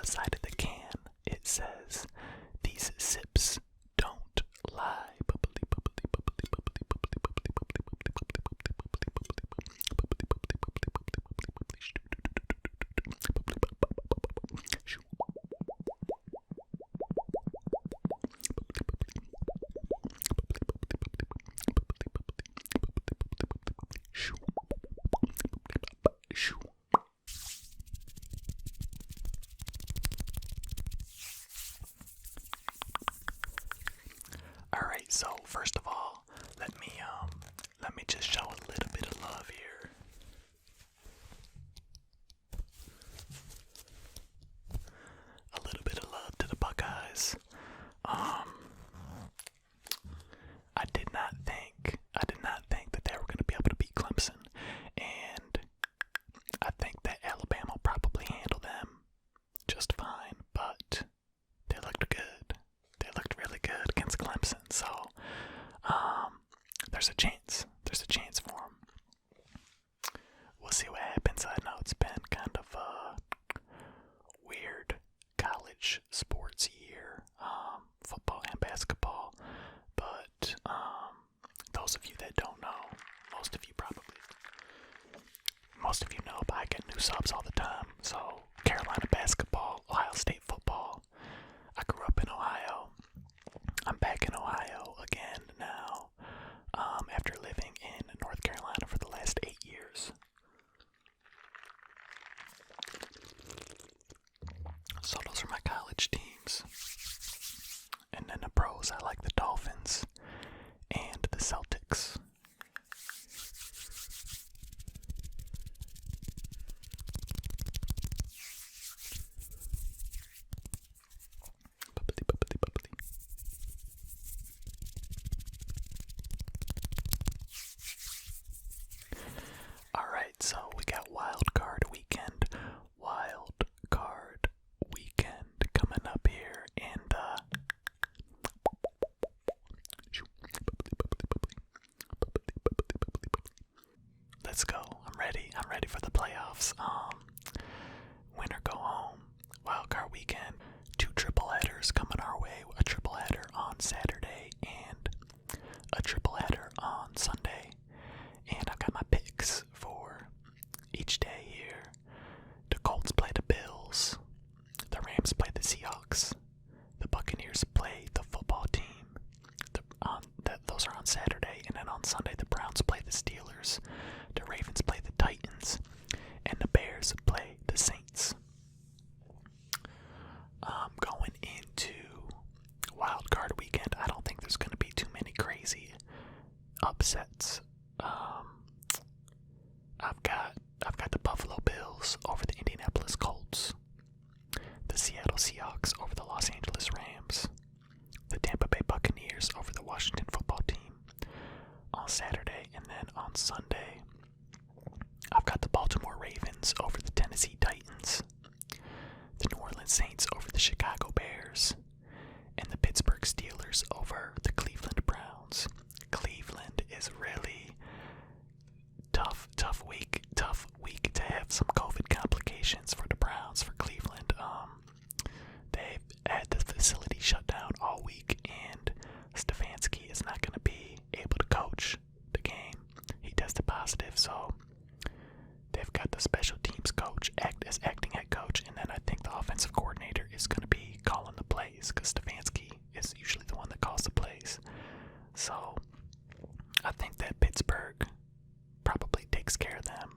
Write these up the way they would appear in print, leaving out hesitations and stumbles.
side of the can, it says, "These sips don't lie." Bubbly, bubbly, bubbly, bubbly, bubbly, bubbly, bubbly, bubbly, bubbly, bubbly, bubbly, bubbly, bubbly, bubbly, bubbly, Alright, so first of all, let me just show a little bit of love here. A little bit of love to the Buckeyes. I did not think that they were gonna be able to beat Clemson, and I think that Alabama will probably handle them just fine, but they looked good. They looked really good against Clemson, so there's a chance. There's a chance for them. We'll see what happens. I know it's been kind of a weird college sports year, football and basketball, but those of you that don't know, most of you know, but I get new subs all the time. So Carolina basketball, Ohio State football. I grew up in Ohio. I'm back in Ohio again now, after living in North Carolina for the last 8 years. So those are my college teams. And then the pros, I like the Dolphins and the Celtics. Bubbly, bubbly, bubbly. Alright, so we got Wild Card Weekend. Wild Card Weekend coming up here, and let's go. I'm ready. I'm ready for the playoffs. Win or go home. Wild Card Weekend. 2 triple headers coming our way. A triple header on Saturday and a triple header on Sunday. And I've got my picks for each day here. The Colts play the Bills. The Rams play the Seahawks. The Buccaneers play the football team. Those are on Saturday. And then on Sunday, the Browns play the Steelers. The Ravens play the Titans. And the Bears play the Saints. Going into Wild Card Weekend, I don't think there's going to be too many crazy upsets. I've got the Buffalo Bills over the Indianapolis Colts, the Seattle Seahawks over the Los Angeles Rams, the Tampa Bay Buccaneers over the Washington Football Team on Saturday, and then on Sunday, I've got the Baltimore Ravens over the Tennessee Titans, the New Orleans Saints over the Chicago Bears, and the Pittsburgh Steelers over the Cleveland Browns. Cleveland is really tough week to have some COVID complications for the Browns, for Cleveland. They've had the facility shut down all week, and Stefanski is not going to be able to coach the game. He tested positive, so they've got the special teams coach as acting head coach, and then I think the offensive coordinator is going to be calling the plays, because Stefanski is usually the one that calls the plays. So I think that Pittsburgh probably takes care of them.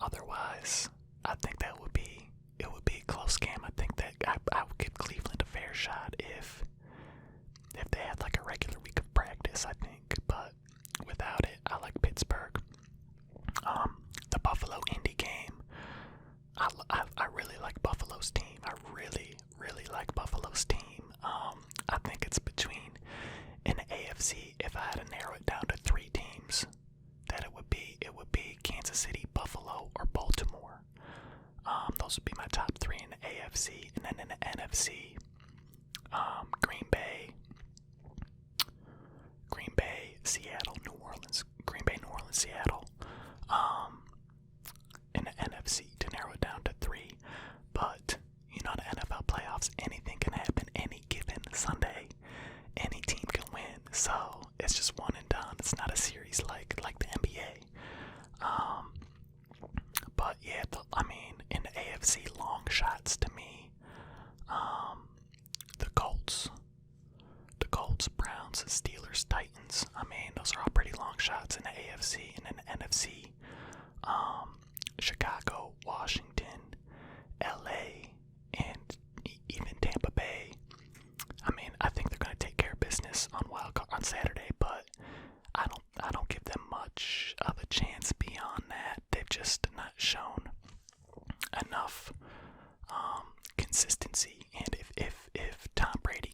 Otherwise, I think it would be a close game. I think that I would give Cleveland a fair shot if they had like a regular week of practice, I think. But without it, I like Pittsburgh. The Buffalo Indy game, I really like Buffalo's team. I really like Buffalo's team. I think it's between, in the AFC, if I had to narrow it down to 3 teams, that it would be Kansas City, Buffalo, or Baltimore. Those would be my top 3 in the AFC. And then in the NFC, Green Bay, Seattle, New Orleans. Green Bay, New Orleans, Seattle. In the NFC, to narrow it down to 3. But, in the AFC, long shots to me. The Colts, Browns, Steelers, Titans. I mean, those are all pretty long shots in the AFC. And in the NFC, Chicago, Washington, LA, and even Tampa Bay. I mean, I think they're going to take care of business on Saturday, but I don't give them much of a chance beyond that. They've just not shown enough consistency. And if Tom Brady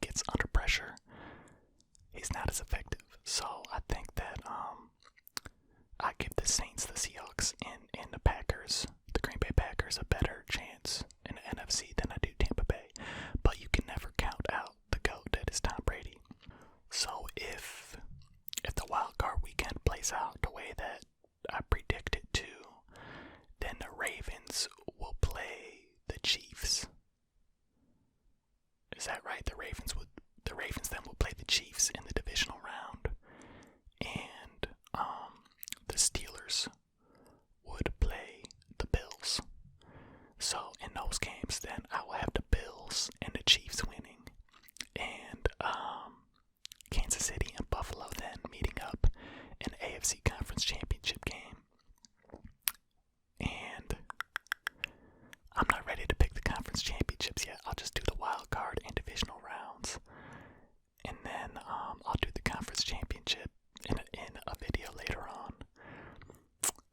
gets under pressure, he's not as effective. So I think that I give the Saints, the Seahawks, and the Packers, the Green Bay Packers, a better chance in the NFC than I do Tampa Bay. But you can never count out the GOAT that is Tom Brady. So if the wild card weekend plays out the way that I predict it to, then the Ravens will play the Chiefs. Is that right? The Ravens then will play the Chiefs in the divisional round, and the Steelers would play the Bills. So in those games, then I will have the Bills and the Chiefs winning, and Kansas City and Buffalo then meeting up in the AFC Conference Championship game. And I'm not ready to pick the conference championships yet. I'll just do the wild card and divisional rounds, and then I'll do the conference championship in a video later on.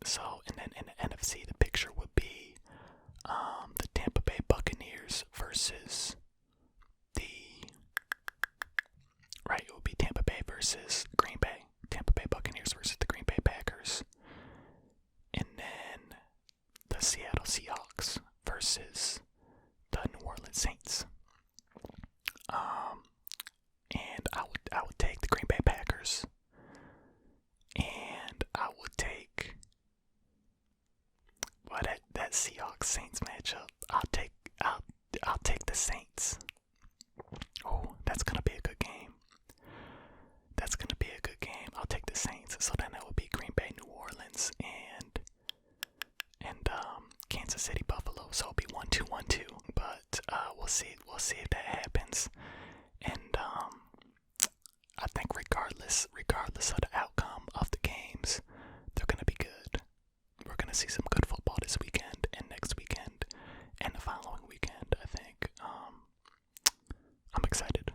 So, and then in the NFC, the picture would be the Tampa Bay Buccaneers versus it would be Tampa Bay versus Green Bay. Tampa Bay Buccaneers versus the Green Bay Packers. And then the Seattle Seahawks versus the New Orleans Saints. And I would take the Green Bay Packers. And I would take that Seahawks Saints matchup. I'll take the Saints. Oh, that's gonna be a good game. I'll take the Saints. So then that would be Green Bay, New Orleans, and Kansas City, Buffalo. So it'll be 1-2, 1-2. But we'll see if that happens. And I think regardless of the outcome of the games, they're gonna be good. We're gonna see some good football this weekend and next weekend and the following weekend. I think I'm excited.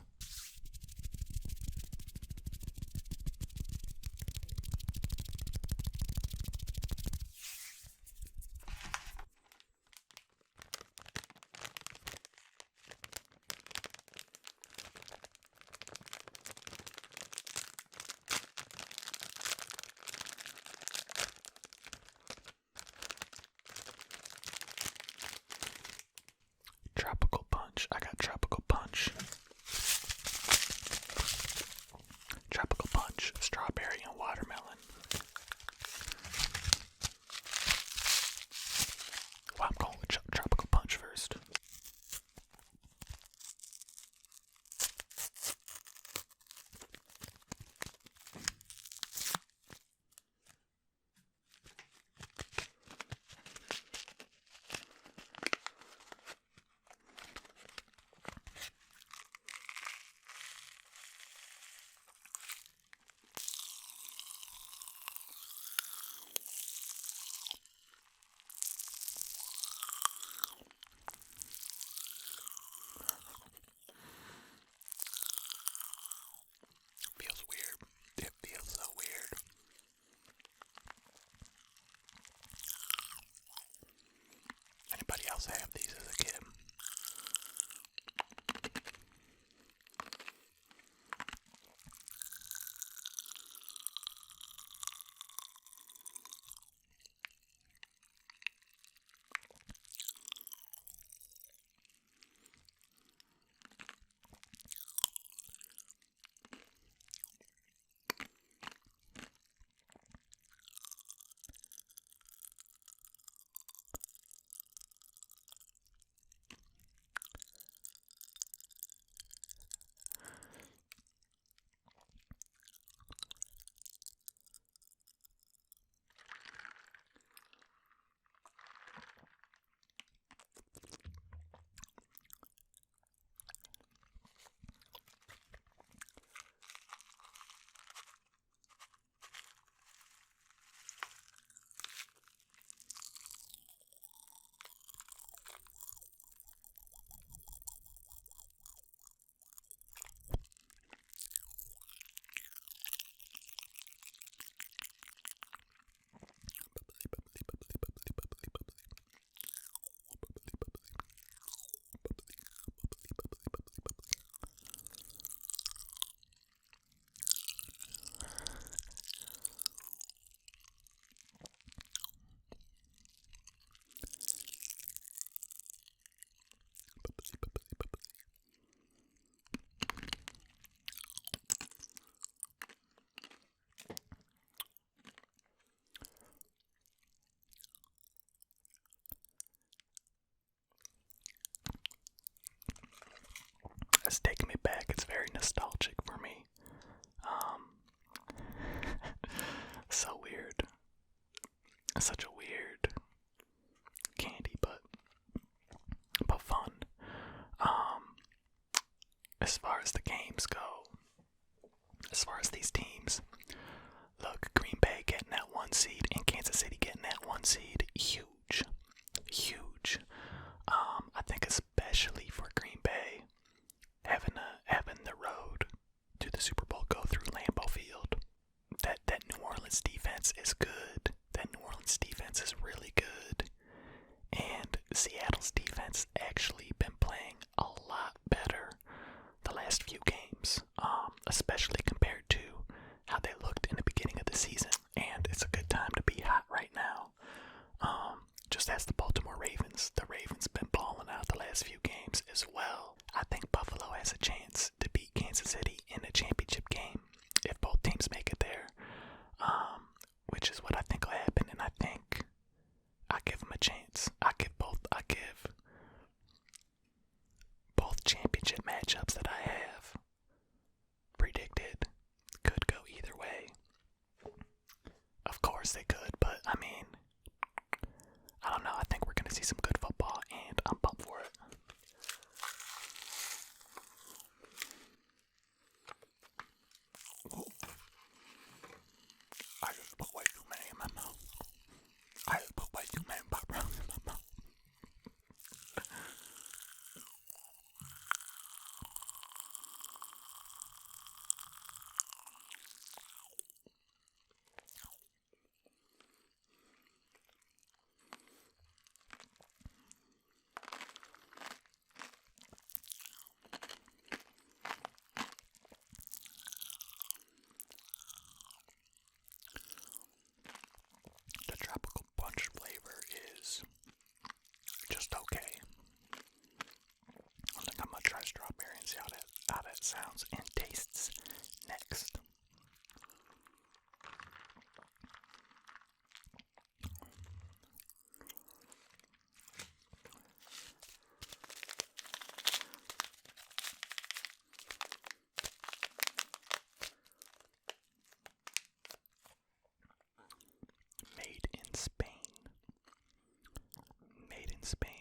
Tropical punch. I got tropical punch. Tropical punch, strawberry and watermelon. Well, I'm going with tropical punch first. Feels weird. It feels so weird. Anybody else have these as a kid? it's taking me back. It's very nostalgic for me. So weird. It's such a weird candy, but fun. As far as the games go, as far as these teams, look, Green Bay getting that 1 seed and Kansas City getting that 1 seed, huge, huge. I think especially for Green Bay, having the road to the Super Bowl go through Lambeau Field. That New Orleans defense is good. That New Orleans defense is really good. And Seattle's defense actually been playing a lot better the last few games, especially compared to how they looked in the beginning of the season. And it's a good time to be hot right now. Just as the Baltimore Ravens. The Ravens been balling out the last few games as well. I think Buffalo has a chance to beat Kansas City in the championship game if both teams make it there, which is what I think will happen. And I think I give them a chance. I give both championship matchups that I have predicted could go either way. Of course they could, but I mean, I don't know. I think we're going to see some good football, and I'm pumped for it. I just put way too many in my mouth. I just put way too many pop rounds in my mouth. The tropical punch flavor is just okay. I think I'm gonna try strawberry and see how that sounds and tastes next. Made in Spain. Made in Spain.